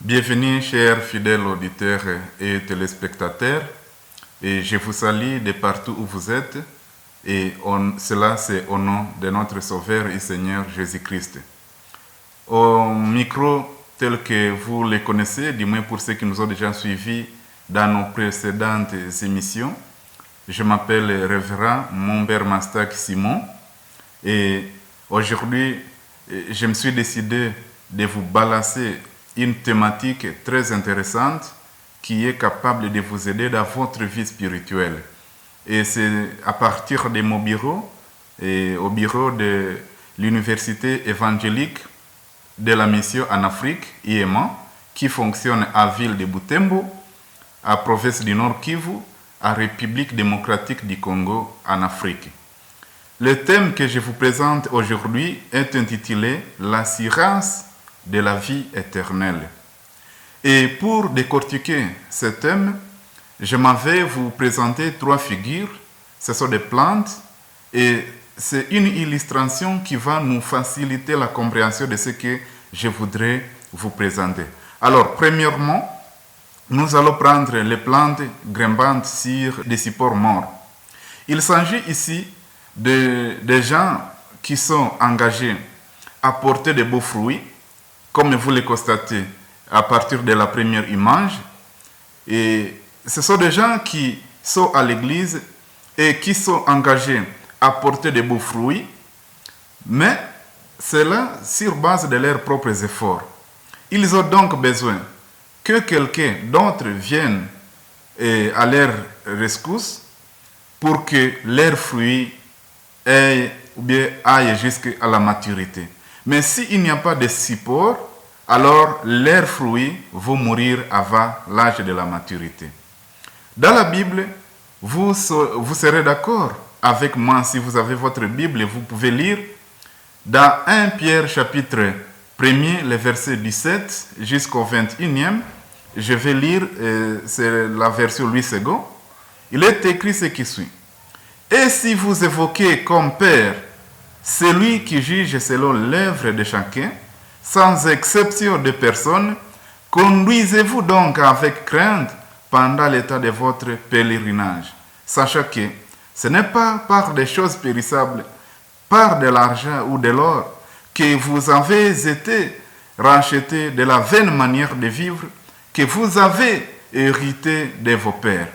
Bienvenue, chers fidèles auditeurs et téléspectateurs. Et je vous salue de partout où vous êtes. Et cela, c'est au nom de notre Sauveur et Seigneur Jésus-Christ. Au micro, tel que vous le connaissez, du moins pour ceux qui nous ont déjà suivis dans nos précédentes émissions, je m'appelle Révérend Mombert Mastak Simon. Et aujourd'hui, je me suis décidé de vous balancer une thématique très intéressante qui est capable de vous aider dans votre vie spirituelle. Et c'est à partir de mon bureau, et au bureau de l'Université évangélique de la mission en Afrique, IEMA, qui fonctionne à ville de Butembo, à province du Nord Kivu, à République démocratique du Congo, en Afrique. Le thème que je vous présente aujourd'hui est intitulé « L'assurance de la vie éternelle ». Et pour décortiquer ce thème, je m'en vais vous présenter trois figures. Ce sont des plantes et c'est une illustration qui va nous faciliter la compréhension de ce que je voudrais vous présenter. Alors, premièrement, nous allons prendre les plantes grimpantes sur des supports morts. Il s'agit ici de gens qui sont engagés à porter de beaux fruits, comme vous le constatez à partir de la première image. Et ce sont des gens qui sont à l'église et qui sont engagés à porter de beaux fruits, mais cela sur base de leurs propres efforts. Ils ont donc besoin que quelqu'un d'autre vienne à leur rescousse pour que leurs fruits aillent jusqu'à la maturité. Mais s'il n'y a pas de support, alors leurs fruits vont mourir avant l'âge de la maturité. Dans la Bible, vous serez d'accord avec moi si vous avez votre Bible, vous pouvez lire dans 1 Pierre chapitre 1er, le verset 17 jusqu'au 21e. Je vais lire, c'est la version Louis II. Il est écrit ce qui suit. Et si vous évoquez comme Père celui qui juge selon l'œuvre de chacun, sans exception de personne, conduisez-vous donc avec crainte pendant l'état de votre pèlerinage, sachant que ce n'est pas par des choses périssables, par de l'argent ou de l'or, que vous avez été rachetés de la vaine manière de vivre que vous avez hérité de vos pères,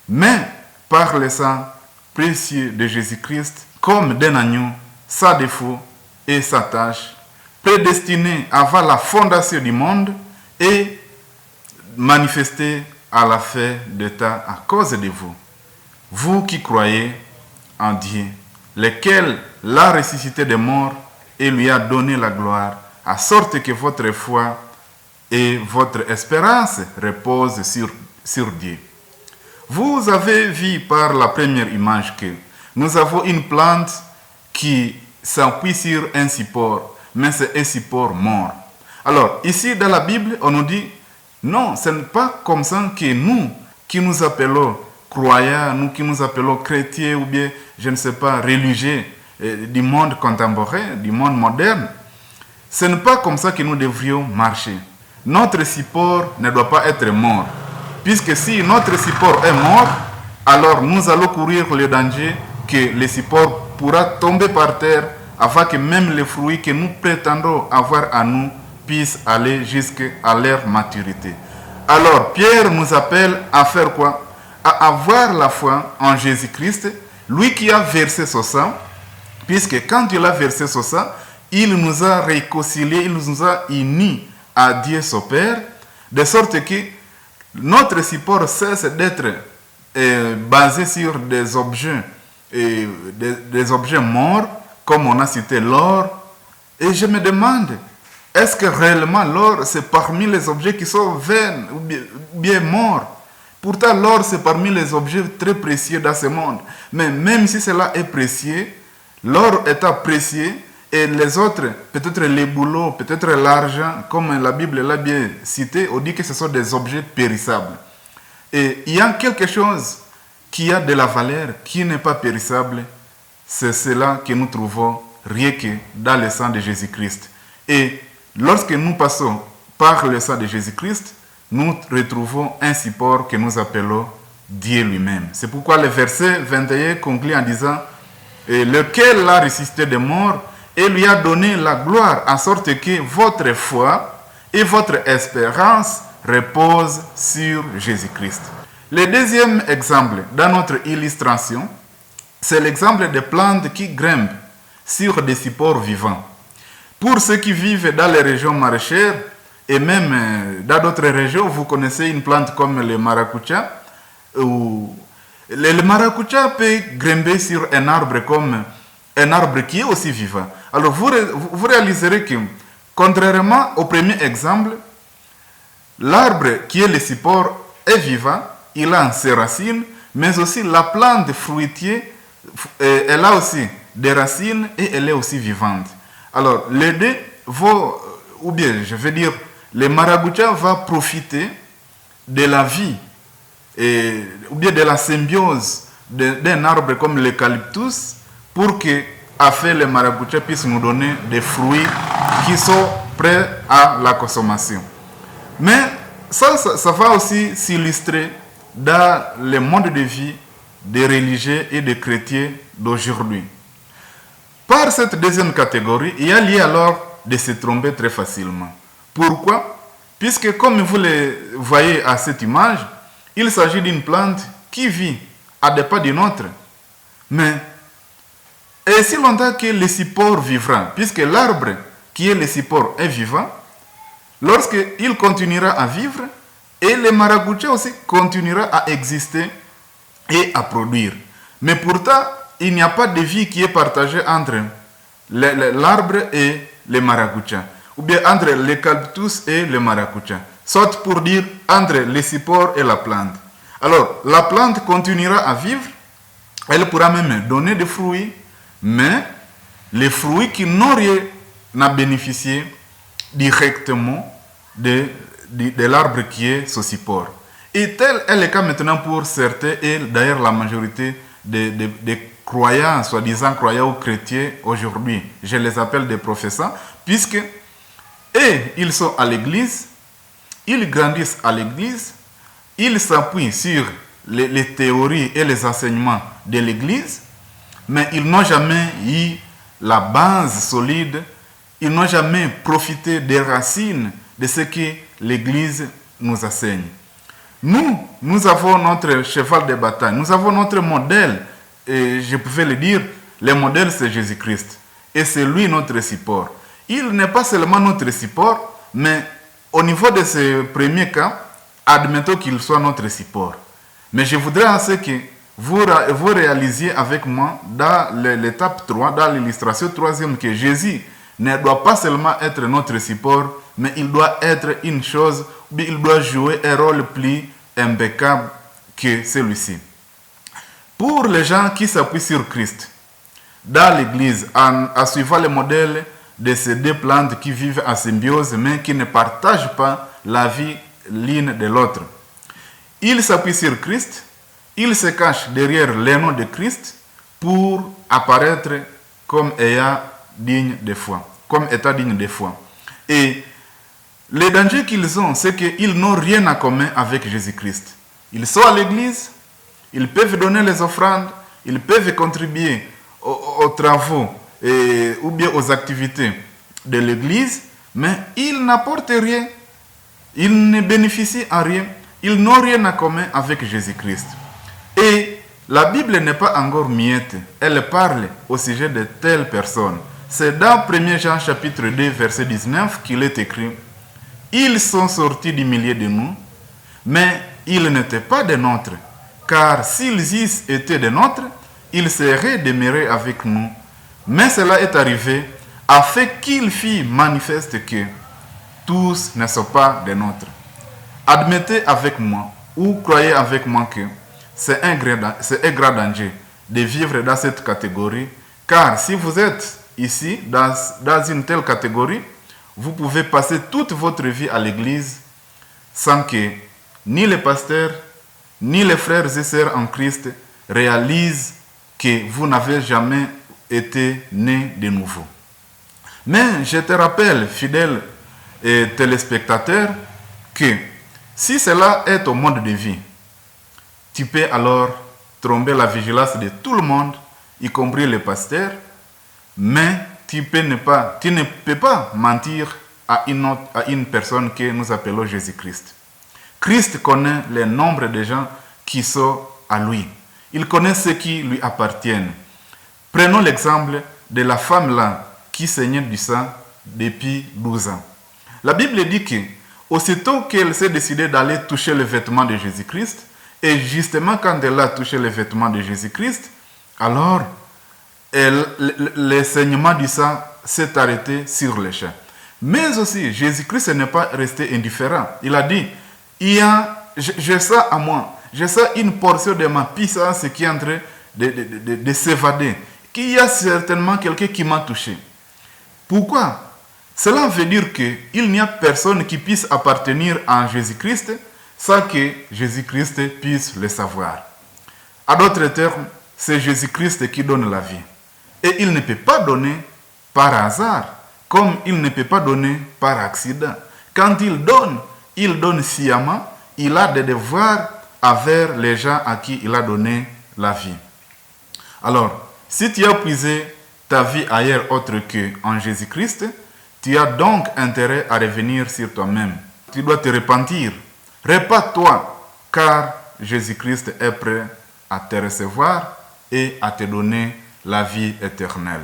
mais par le sang précieux de Jésus-Christ, comme d'un agneau, sans défaut et sans tache, prédestiné avant la fondation du monde et manifesté à la fin des temps à cause de vous. Vous qui croyez en Dieu, lequel l'a ressuscité des morts et lui a donné la gloire, à sorte que votre foi et votre espérance reposent sur Dieu. Vous avez vu par la première image que nous avons une plante qui s'appuie sur un support, mais c'est un support mort. Alors, ici dans la Bible, on nous dit, non, ce n'est pas comme ça que nous, qui nous appelons croyants, nous qui nous appelons chrétiens ou bien, je ne sais pas, religieux du monde contemporain, du monde moderne, ce n'est pas comme ça que nous devrions marcher. Notre support ne doit pas être mort. Puisque si notre support est mort, alors nous allons courir le danger que le support pourra tomber par terre afin que même les fruits que nous prétendons avoir à nous puissent aller jusqu'à leur maturité. Alors Pierre nous appelle à faire quoi? À avoir la foi en Jésus-Christ, lui qui a versé son sang, puisque quand il a versé son sang, il nous a réconciliés, il nous a unis à Dieu son Père, de sorte que notre support cesse d'être basé sur des objets, des objets morts, comme on a cité l'or. Et je me demande, est-ce que réellement l'or, c'est parmi les objets qui sont vains ou bien morts? Pourtant, l'or, c'est parmi les objets très précieux dans ce monde. Mais même si cela est précieux, l'or étant précieux, et les autres, peut-être les bouleaux, peut-être l'argent, comme la Bible l'a bien cité, on dit que ce sont des objets périssables. Et il y a quelque chose qui a de la valeur, qui n'est pas périssable, c'est cela que nous trouvons rien que dans le sang de Jésus-Christ. Et lorsque nous passons par le sang de Jésus-Christ, nous retrouvons un support que nous appelons Dieu lui-même. C'est pourquoi le verset 21 conclut en disant « Lequel l'a ressuscité des morts et lui a donné la gloire, en sorte que votre foi et votre espérance reposent sur Jésus-Christ. » Le deuxième exemple dans notre illustration, c'est l'exemple des plantes qui grimpent sur des supports vivants. Pour ceux qui vivent dans les régions maraîchères et même dans d'autres régions, vous connaissez une plante comme le maracuja. Le maracuja peut grimper sur un arbre comme un arbre qui est aussi vivant. Alors vous réaliserez que, contrairement au premier exemple, l'arbre qui est le support est vivant, il a ses racines, mais aussi la plante fruitière, elle a aussi des racines et elle est aussi vivante. Alors, les deux vont, ou bien je veux dire, le maracuja va profiter de la vie, ou bien de la symbiose d'un arbre comme l'eucalyptus pour que, afin le maracuja puisse nous donner des fruits qui sont prêts à la consommation. Mais ça va aussi s'illustrer dans le monde de vie des religieux et des chrétiens d'aujourd'hui. Par cette deuxième catégorie, il y a lieu alors de se tromper très facilement. Pourquoi? Puisque comme vous le voyez à cette image, il s'agit d'une plante qui vit à des pas d'une autre. Mais, et si longtemps que le support vivra, puisque l'arbre qui est le support est vivant, lorsqu'il continuera à vivre, et le maracuja aussi continuera à exister et à produire. Mais pourtant, il n'y a pas de vie qui est partagée entre l'arbre et le maracuja, ou bien entre l'eucalyptus et le maracuja, soit pour dire entre le support et la plante. Alors, la plante continuera à vivre, elle pourra même donner des fruits, mais les fruits qui n'ont rien à bénéficier directement de l'arbre qui est ce support. Et tel est le cas maintenant pour certains, et d'ailleurs la majorité des croyants, soi-disant croyants ou chrétiens aujourd'hui. Je les appelle des professeurs, puisque ils sont à l'église, ils grandissent à l'église, ils s'appuient sur les théories et les enseignements de l'église, mais ils n'ont jamais eu la base solide, ils n'ont jamais profité des racines de ce que l'église nous enseigne. Nous avons notre cheval de bataille, nous avons notre modèle, et je pouvais le dire, le modèle c'est Jésus-Christ, et c'est lui notre support. Il n'est pas seulement notre support, mais au niveau de ce premier cas, admettons qu'il soit notre support. Mais je voudrais à ce que vous réalisiez avec moi dans l'étape 3, dans l'illustration troisième, que Jésus ne doit pas seulement être notre support, mais il doit être une chose, il doit jouer un rôle plus impeccable que celui-ci. Pour les gens qui s'appuient sur Christ, dans l'Église, en suivant le modèle de ces deux plantes qui vivent en symbiose, mais qui ne partagent pas la vie l'une de l'autre, ils s'appuient sur Christ, ils se cachent derrière le nom de Christ pour apparaître comme ayant digne de foi, comme état digne de foi. Et le danger qu'ils ont, c'est qu'ils n'ont rien en commun avec Jésus-Christ. Ils sont à l'église, ils peuvent donner les offrandes, ils peuvent contribuer aux travaux ou bien aux activités de l'église, mais ils n'apportent rien, ils ne bénéficient à rien, ils n'ont rien en commun avec Jésus-Christ. Et la Bible n'est pas encore muette, elle parle au sujet de telles personnes. C'est dans 1 Jean chapitre 2, verset 19 qu'il est écrit « Ils sont sortis du milieu de nous, mais ils n'étaient pas des nôtres, car s'ils eussent été des nôtres, ils seraient demeurés avec nous. Mais cela est arrivé afin qu'il fît manifeste que tous ne sont pas des nôtres. » Admettez avec moi, ou croyez avec moi que c'est un grand danger de vivre dans cette catégorie, car si vous êtes ici, dans une telle catégorie, vous pouvez passer toute votre vie à l'église sans que ni les pasteurs, ni les frères et sœurs en Christ réalisent que vous n'avez jamais été né de nouveau. Mais je te rappelle, fidèle et téléspectateurs que si cela est ton mode de vie, tu peux alors tromper la vigilance de tout le monde, y compris les pasteurs, mais tu ne peux pas mentir à une personne que nous appelons Jésus-Christ. Christ connaît le nombre de gens qui sont à lui. Il connaît ceux qui lui appartiennent. Prenons l'exemple de la femme là qui saignait du sang depuis 12 ans. La Bible dit que aussitôt qu'elle s'est décidée d'aller toucher le vêtement de Jésus-Christ, et justement quand elle a touché le vêtement de Jésus-Christ, alors le saignement du sang s'est arrêté sur le champ. Mais aussi, Jésus-Christ n'est pas resté indifférent. Il a dit, je sens à moi, je sens une portion de ma puissance qui est en train de s'évader, qu'il y a certainement quelqu'un qui m'a touché. Pourquoi? Cela veut dire qu'il n'y a personne qui puisse appartenir à Jésus-Christ sans que Jésus-Christ puisse le savoir. À d'autres termes, c'est Jésus-Christ qui donne la vie. Et il ne peut pas donner par hasard, comme il ne peut pas donner par accident. Quand il donne sciemment, il a des devoirs envers les gens à qui il a donné la vie. Alors, si tu as puisé ta vie ailleurs autre qu'en Jésus-Christ, tu as donc intérêt à revenir sur toi-même. Tu dois te repentir. Répare-toi, car Jésus-Christ est prêt à te recevoir et à te donner la vie éternelle.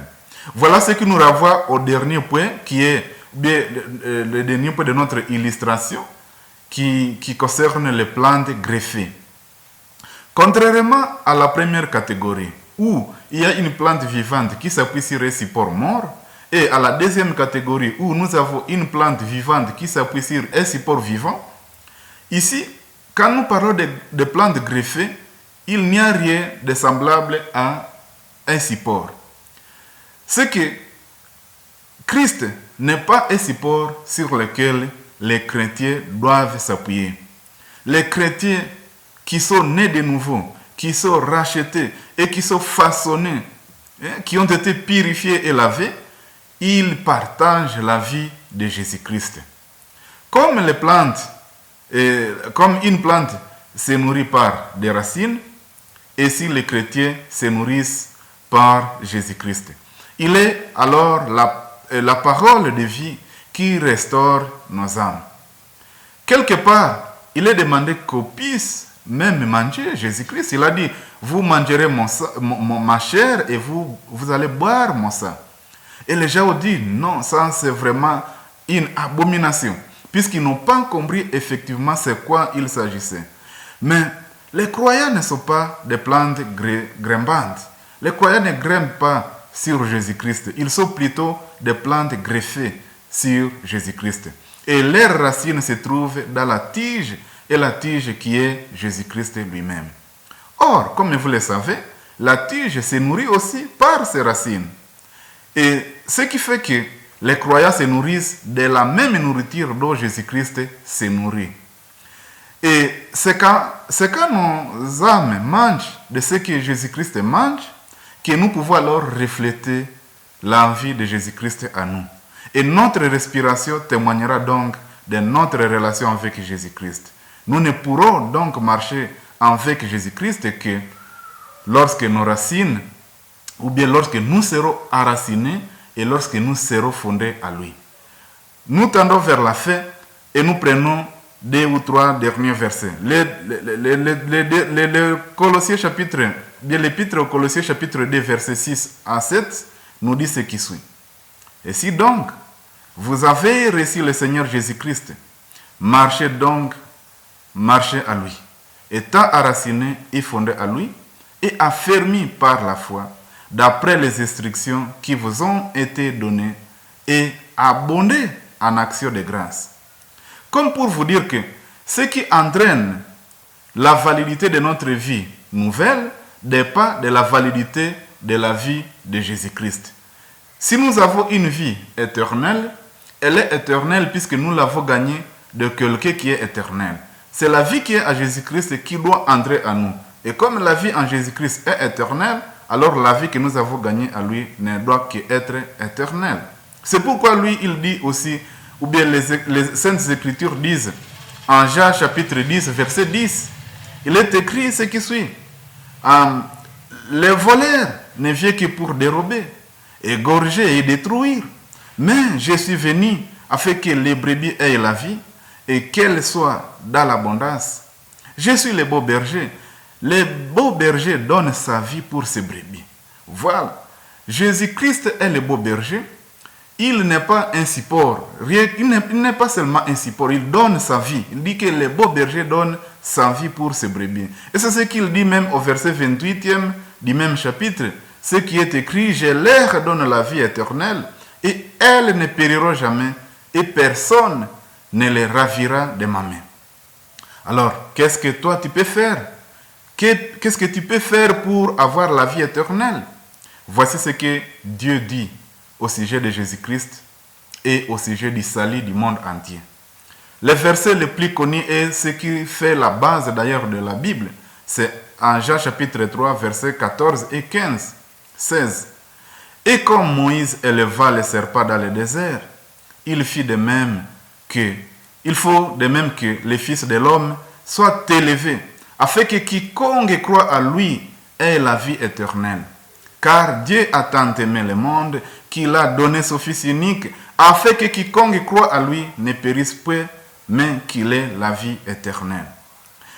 Voilà ce qui nous renvoie au dernier point, qui est le dernier point de notre illustration, qui concerne les plantes greffées. Contrairement à la première catégorie, où il y a une plante vivante qui s'appuie sur un support mort, et à la deuxième catégorie, où nous avons une plante vivante qui s'appuie sur un support vivant, ici, quand nous parlons de plantes greffées, il n'y a rien de semblable à un support. C'est que Christ n'est pas un support sur lequel les chrétiens doivent s'appuyer. Les chrétiens qui sont nés de nouveau, qui sont rachetés et qui sont façonnés, qui ont été purifiés et lavés, ils partagent la vie de Jésus-Christ. Comme une plante se nourrit par des racines, et si les chrétiens se nourrissent par Jésus-Christ. Il est alors la parole de vie qui restaure nos âmes. Quelque part, il est demandé qu'on puisse même manger Jésus-Christ. Il a dit, vous mangerez ma chair et vous allez boire mon sang. Et les gens ont dit, non, ça c'est vraiment une abomination, puisqu'ils n'ont pas compris effectivement c'est quoi il s'agissait. Mais les croyants ne sont pas des plantes grimpantes. Les croyants ne grimpent pas sur Jésus-Christ. Ils sont plutôt des plantes greffées sur Jésus-Christ. Et leurs racines se trouvent dans la tige, et la tige qui est Jésus-Christ lui-même. Or, comme vous le savez, la tige se nourrit aussi par ses racines. Et ce qui fait que les croyants se nourrissent de la même nourriture dont Jésus-Christ se nourrit. Et c'est quand nos âmes mangent de ce que Jésus-Christ mange que nous pouvons alors refléter l'envie de Jésus-Christ à nous. Et notre respiration témoignera donc de notre relation avec Jésus-Christ. Nous ne pourrons donc marcher avec Jésus-Christ que lorsque nos racines, ou bien lorsque nous serons enracinés et lorsque nous serons fondés à lui. Nous tendons vers la fin et nous prenons 2 ou 3 derniers versets. L'Épître aux Colossiens chapitre 2 versets 6 à 7 nous dit ce qui suit. Et si donc vous avez reçu le Seigneur Jésus-Christ, marchez à lui, étant enracinés et fondés à lui, et affermis par la foi, d'après les instructions qui vous ont été données, et abondez en actions de grâce. Comme pour vous dire que ce qui entraîne la validité de notre vie nouvelle dépend de la validité de la vie de Jésus-Christ. Si nous avons une vie éternelle, elle est éternelle puisque nous l'avons gagnée de quelqu'un qui est éternel. C'est la vie qui est à Jésus-Christ qui doit entrer en nous. Et comme la vie en Jésus-Christ est éternelle, alors la vie que nous avons gagnée à lui ne doit qu'être éternelle. C'est pourquoi lui, il dit aussi, ou bien les Saintes Écritures disent, en Jean chapitre 10, verset 10, il est écrit ce qui suit. Les voleurs ne viennent que pour dérober, égorger et détruire. Mais je suis venu afin que les brebis aient la vie et qu'elles soient dans l'abondance. Je suis le beau berger. Le beau berger donne sa vie pour ses brebis. Voilà. Jésus-Christ est le beau berger. Il n'est pas un support. Il n'est pas seulement un support. Il donne sa vie. Il dit que le beau berger donne sa vie pour ses brebis. Et c'est ce qu'il dit même au verset 28e du même chapitre. Ce qui est écrit, je leur donne la vie éternelle et elles ne périront jamais et personne ne les ravira de ma main. Alors, qu'est-ce que toi tu peux faire? Qu'est-ce que tu peux faire pour avoir la vie éternelle? Voici ce que Dieu dit au sujet de Jésus-Christ et au sujet du salut du monde entier. Le verset le plus connu est ce qui fait la base d'ailleurs de la Bible. C'est en Jean chapitre 3, versets 14 et 15, 16. Et comme Moïse éleva le serpent dans le désert, il faut de même que le Fils de l'homme soit élevé, afin que quiconque croit à lui ait la vie éternelle. Car Dieu a tant aimé le monde qu'il a donné son Fils unique, afin que quiconque croit à lui ne périsse point, mais qu'il ait la vie éternelle.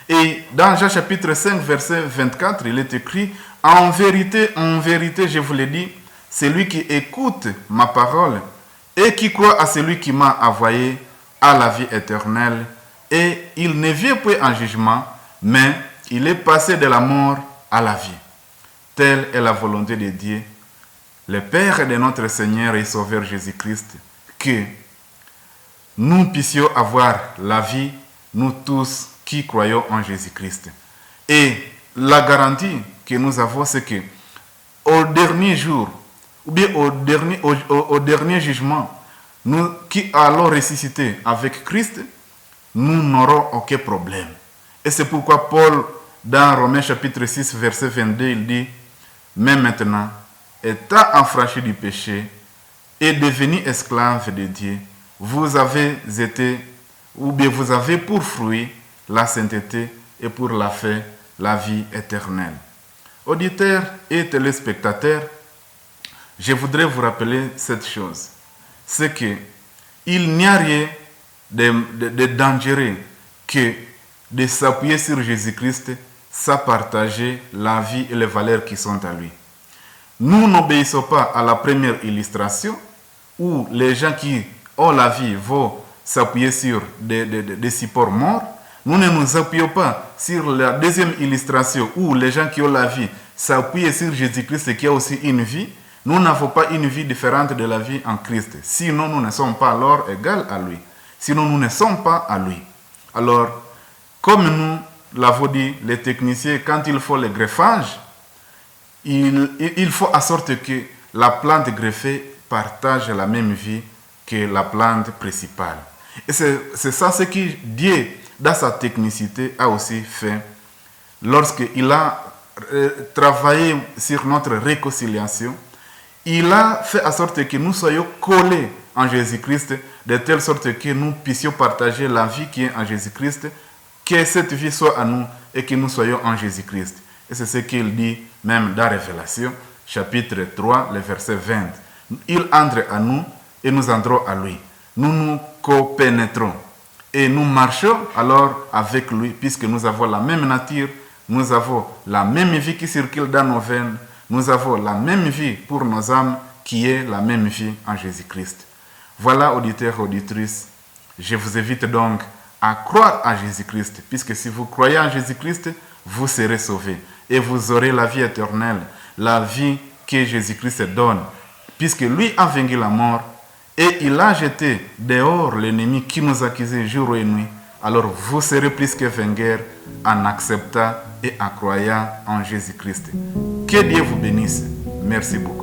Et dans Jean chapitre 5, verset 24, il est écrit, en vérité, je vous le dis, celui qui écoute ma parole et qui croit à celui qui m'a envoyé a la vie éternelle, et il ne vient point en jugement, mais il est passé de la mort à la vie. Telle est la volonté de Dieu, le Père de notre Seigneur et Sauveur Jésus-Christ, que nous puissions avoir la vie, nous tous qui croyons en Jésus-Christ. Et la garantie que nous avons, c'est que au dernier jour, ou bien au dernier jugement, nous qui allons ressusciter avec Christ, nous n'aurons aucun problème. Et c'est pourquoi Paul, dans Romains chapitre 6, verset 22, il dit, mais maintenant, étant affranchi du péché et devenu esclave de Dieu, vous avez pour fruit la sainteté et pour la fait la vie éternelle. Auditeurs et téléspectateurs, je voudrais vous rappeler cette chose. C'est qu'il n'y a rien de dangereux que de s'appuyer sur Jésus-Christ sans partager la vie et les valeurs qui sont à lui. Nous n'obéissons pas à la première illustration où les gens qui ont la vie vont s'appuyer sur des supports morts. Nous ne nous appuyons pas sur la deuxième illustration où les gens qui ont la vie s'appuient sur Jésus-Christ qui a aussi une vie. Nous n'avons pas une vie différente de la vie en Christ. Sinon, nous ne sommes pas alors égaux à lui. Sinon, nous ne sommes pas à lui. Alors, comme nous l'avons dit, les techniciens, quand il faut le greffage, il faut en sorte que la plante greffée partage la même vie que la plante principale. Et c'est ça ce que Dieu, dans sa technicité, a aussi fait lorsqu'il a travaillé sur notre réconciliation. Il a fait en sorte que nous soyons collés en Jésus-Christ, de telle sorte que nous puissions partager la vie qui est en Jésus-Christ, que cette vie soit à nous et que nous soyons en Jésus-Christ. Et c'est ce qu'il dit même dans Révélation, chapitre 3, le verset 20. Il entre à nous et nous entrons à lui. Nous nous copénétrons et nous marchons alors avec lui, puisque nous avons la même nature, nous avons la même vie qui circule dans nos veines, nous avons la même vie pour nos âmes qui est la même vie en Jésus-Christ. Voilà, auditeurs et auditrices, je vous invite donc à croire en Jésus-Christ, puisque si vous croyez en Jésus-Christ, vous serez sauvés et vous aurez la vie éternelle, la vie que Jésus-Christ donne, puisque lui a vaincu la mort et il a jeté dehors l'ennemi qui nous accusait jour et nuit. Alors vous serez plus que vainqueurs en acceptant et en croyant en Jésus-Christ. Que Dieu vous bénisse. Merci beaucoup.